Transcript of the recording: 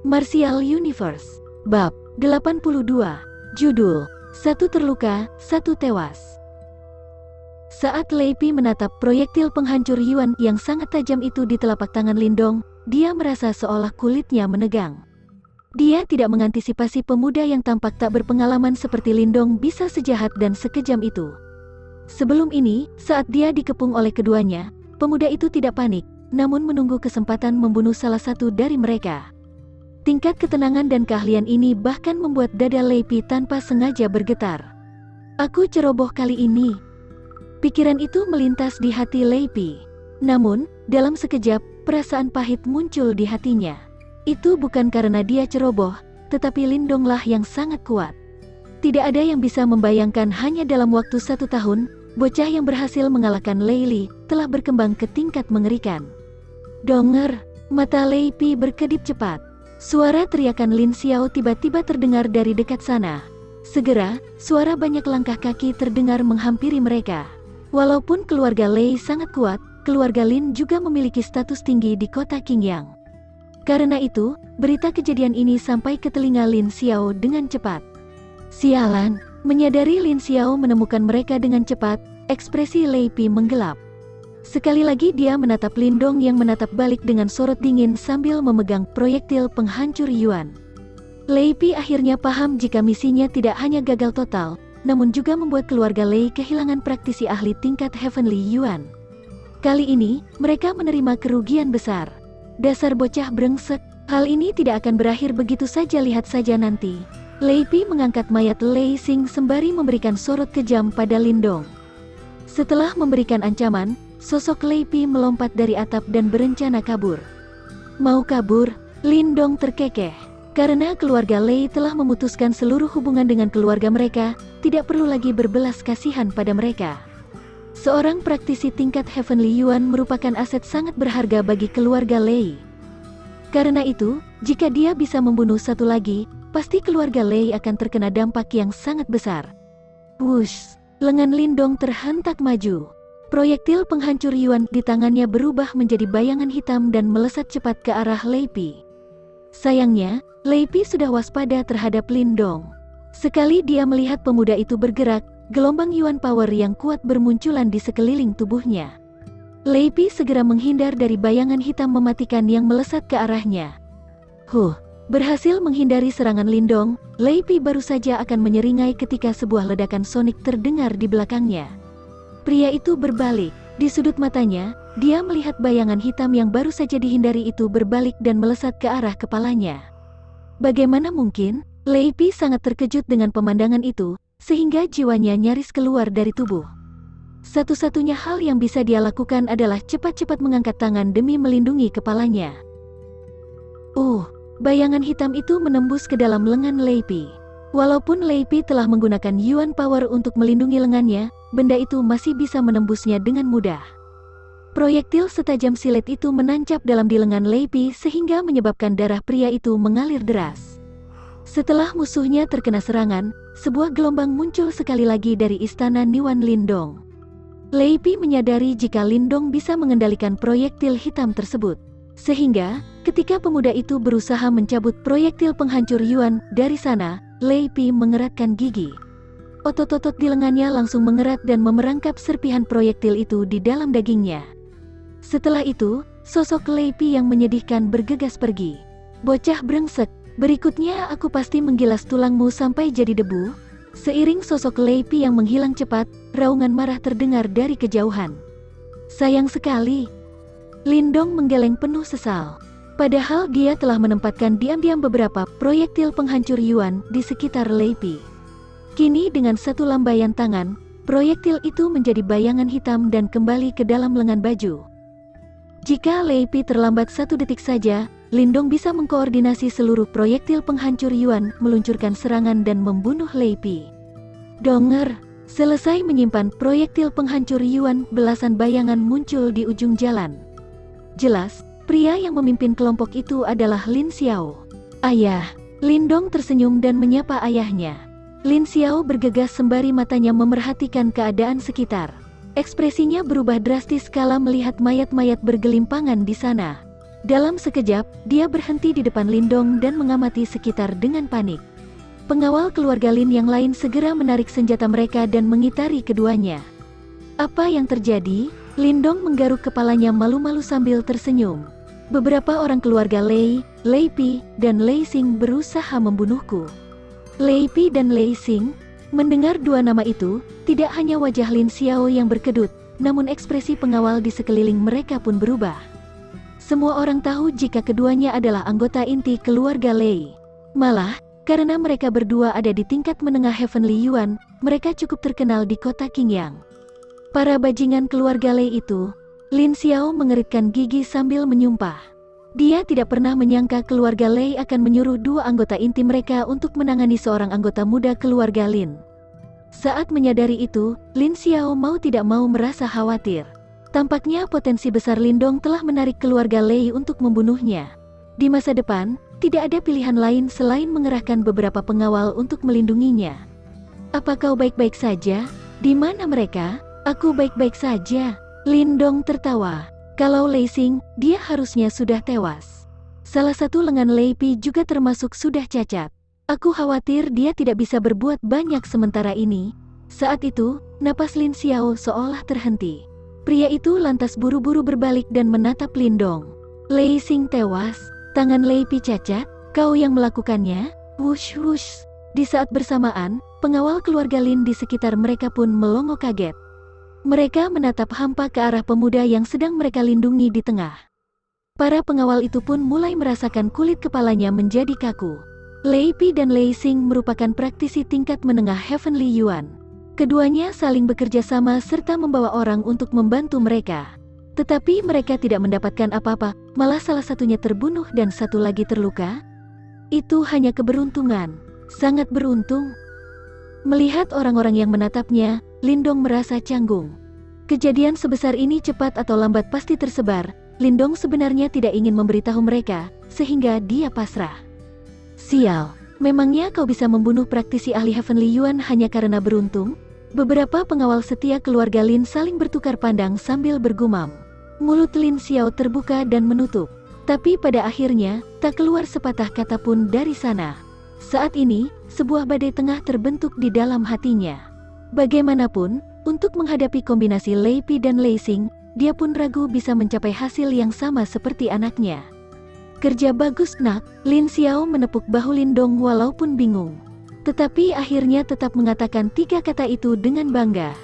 Martial Universe. Bab 82. Judul, Satu terluka, satu tewas. Saat Lei Pi menatap proyektil penghancur Yuan yang sangat tajam itu di telapak tangan Lindong, dia merasa seolah kulitnya menegang. Dia tidak mengantisipasi pemuda yang tampak tak berpengalaman seperti Lindong bisa sejahat dan sekejam itu. Sebelum ini, saat dia dikepung oleh keduanya, pemuda itu tidak panik, namun menunggu kesempatan membunuh salah satu dari mereka. Tingkat ketenangan dan keahlian ini bahkan membuat dada Lei Pi tanpa sengaja bergetar. Aku ceroboh kali ini. Pikiran itu melintas di hati Lei Pi. Namun, dalam sekejap, perasaan pahit muncul di hatinya. Itu bukan karena dia ceroboh, tetapi Lindonglah yang sangat kuat. Tidak ada yang bisa membayangkan hanya dalam waktu 1 tahun, bocah yang berhasil mengalahkan Lei Li telah berkembang ke tingkat mengerikan. Donger, mata Lei Pi berkedip cepat. Suara teriakan Lin Xiao tiba-tiba terdengar dari dekat sana. Segera, suara banyak langkah kaki terdengar menghampiri mereka. Walaupun keluarga Lei sangat kuat, keluarga Lin juga memiliki status tinggi di kota Qingyang. Karena itu, berita kejadian ini sampai ke telinga Lin Xiao dengan cepat. Sialan, menyadari Lin Xiao menemukan mereka dengan cepat, ekspresi Lei Pi menggelap. Sekali lagi dia menatap Lindong yang menatap balik dengan sorot dingin sambil memegang proyektil penghancur Yuan. Lei Pi akhirnya paham jika misinya tidak hanya gagal total, namun juga membuat keluarga Lei kehilangan praktisi ahli tingkat Heavenly Yuan. Kali ini, mereka menerima kerugian besar. Dasar bocah brengsek, hal ini tidak akan berakhir begitu saja, lihat saja nanti. Lei Pi mengangkat mayat Lei Xing sembari memberikan sorot kejam pada Lindong. Setelah memberikan ancaman, sosok Lei Pi melompat dari atap dan berencana kabur. Mau kabur? Lindong terkekeh. Karena keluarga Lei telah memutuskan seluruh hubungan dengan keluarga mereka, tidak perlu lagi berbelas kasihan pada mereka. Seorang praktisi tingkat Heavenly Yuan merupakan aset sangat berharga bagi keluarga Lei. Karena itu, jika dia bisa membunuh satu lagi, pasti keluarga Lei akan terkena dampak yang sangat besar. Wush! Lengan Lindong terhentak maju. Proyektil penghancur Yuan di tangannya berubah menjadi bayangan hitam dan melesat cepat ke arah Lei Pi. Sayangnya, Lei Pi sudah waspada terhadap Lindong. Sekali dia melihat pemuda itu bergerak, gelombang Yuan Power yang kuat bermunculan di sekeliling tubuhnya. Lei Pi segera menghindar dari bayangan hitam mematikan yang melesat ke arahnya. Berhasil menghindari serangan Lindong, Lei Pi baru saja akan menyeringai ketika sebuah ledakan sonik terdengar di belakangnya. Pria itu berbalik. Di sudut matanya, dia melihat bayangan hitam yang baru saja dihindari itu berbalik dan melesat ke arah kepalanya. Bagaimana mungkin? Lei Pi sangat terkejut dengan pemandangan itu, sehingga jiwanya nyaris keluar dari tubuh. Satu-satunya hal yang bisa dia lakukan adalah cepat-cepat mengangkat tangan demi melindungi kepalanya. Bayangan hitam itu menembus ke dalam lengan Lei Pi. Walaupun Lei Pi telah menggunakan Yuan Power untuk melindungi lengannya, benda itu masih bisa menembusnya dengan mudah. Proyektil setajam silet itu menancap dalam di lengan Lei Pi sehingga menyebabkan darah pria itu mengalir deras. Setelah musuhnya terkena serangan, sebuah gelombang muncul sekali lagi dari istana Niwan Lindong. Lei Pi menyadari jika Lindong bisa mengendalikan proyektil hitam tersebut. Sehingga, ketika pemuda itu berusaha mencabut proyektil penghancur Yuan dari sana, Lei Pi mengeratkan gigi. Otot-otot di lengannya langsung mengerat dan memerangkap serpihan proyektil itu di dalam dagingnya. Setelah itu, sosok Lei Pi yang menyedihkan bergegas pergi. Bocah brengsek, berikutnya aku pasti menggilas tulangmu sampai jadi debu. Seiring sosok Lei Pi yang menghilang cepat, raungan marah terdengar dari kejauhan. Sayang sekali. Lindong menggeleng penuh sesal. Padahal dia telah menempatkan diam-diam beberapa proyektil penghancur Yuan di sekitar Lei Pi. Kini dengan satu lambaian tangan, proyektil itu menjadi bayangan hitam dan kembali ke dalam lengan baju. Jika Lei Pi terlambat 1 detik saja, Lindong bisa mengkoordinasi seluruh proyektil penghancur Yuan meluncurkan serangan dan membunuh Lei Pi. Donger, selesai menyimpan proyektil penghancur Yuan, belasan bayangan muncul di ujung jalan. Jelas, pria yang memimpin kelompok itu adalah Lin Xiao. Ayah, Lindong tersenyum dan menyapa ayahnya. Lin Xiao bergegas sembari matanya memerhatikan keadaan sekitar. Ekspresinya berubah drastis kala melihat mayat-mayat bergelimpangan di sana. Dalam sekejap, dia berhenti di depan Lindong dan mengamati sekitar dengan panik. Pengawal keluarga Lin yang lain segera menarik senjata mereka dan mengitari keduanya. Apa yang terjadi? Lindong menggaruk kepalanya malu-malu sambil tersenyum. Beberapa orang keluarga Lei, Lei Pi, dan Lei Xing berusaha membunuhku. Lei Pi dan Lei Xing. Mendengar dua nama itu, tidak hanya wajah Lin Xiao yang berkedut, namun ekspresi pengawal di sekeliling mereka pun berubah. Semua orang tahu jika keduanya adalah anggota inti keluarga Lei. Malah, karena mereka berdua ada di tingkat menengah Heavenly Yuan, mereka cukup terkenal di kota Qingyang. Para bajingan keluarga Lei itu, Lin Xiao mengeritkan gigi sambil menyumpah. Dia tidak pernah menyangka keluarga Lei akan menyuruh dua anggota inti mereka untuk menangani seorang anggota muda keluarga Lin. Saat menyadari itu, Lin Xiao mau tidak mau merasa khawatir. Tampaknya potensi besar Lindong telah menarik keluarga Lei untuk membunuhnya. Di masa depan, tidak ada pilihan lain selain mengerahkan beberapa pengawal untuk melindunginya. Apa kau baik-baik saja? Di mana mereka? Aku baik-baik saja. Lindong tertawa. Kalau Lei Xing, dia harusnya sudah tewas. Salah satu lengan Lei Pi juga termasuk sudah cacat. Aku khawatir dia tidak bisa berbuat banyak sementara ini. Saat itu, napas Lin Xiao seolah terhenti. Pria itu lantas buru-buru berbalik dan menatap Lindong. Lei Xing tewas, tangan Lei Pi cacat, kau yang melakukannya? Wush wush. Di saat bersamaan, pengawal keluarga Lin di sekitar mereka pun melongo kaget. Mereka menatap hampa ke arah pemuda yang sedang mereka lindungi di tengah. Para pengawal itu pun mulai merasakan kulit kepalanya menjadi kaku. Lei Pi dan Lei Xing merupakan praktisi tingkat menengah Heavenly Yuan. Keduanya saling bekerja sama serta membawa orang untuk membantu mereka. Tetapi mereka tidak mendapatkan apa-apa, malah salah satunya terbunuh dan satu lagi terluka. Itu hanya keberuntungan. Sangat beruntung. Melihat orang-orang yang menatapnya, Lindong merasa canggung. Kejadian sebesar ini cepat atau lambat pasti tersebar. Lindong sebenarnya tidak ingin memberitahu mereka, sehingga dia pasrah. Sial, memangnya kau bisa membunuh praktisi ahli Heavenly Yuan hanya karena beruntung? Beberapa pengawal setia keluarga Lin saling bertukar pandang sambil bergumam. Mulut Lin Xiao terbuka dan menutup. Tapi pada akhirnya, tak keluar sepatah kata pun dari sana. Saat ini, sebuah badai tengah terbentuk di dalam hatinya. Bagaimanapun, untuk menghadapi kombinasi Lei Pi dan Lei Xing, dia pun ragu bisa mencapai hasil yang sama seperti anaknya. Kerja bagus nak, Lin Xiao menepuk bahu Lindong walaupun bingung. Tetapi akhirnya tetap mengatakan tiga kata itu dengan bangga.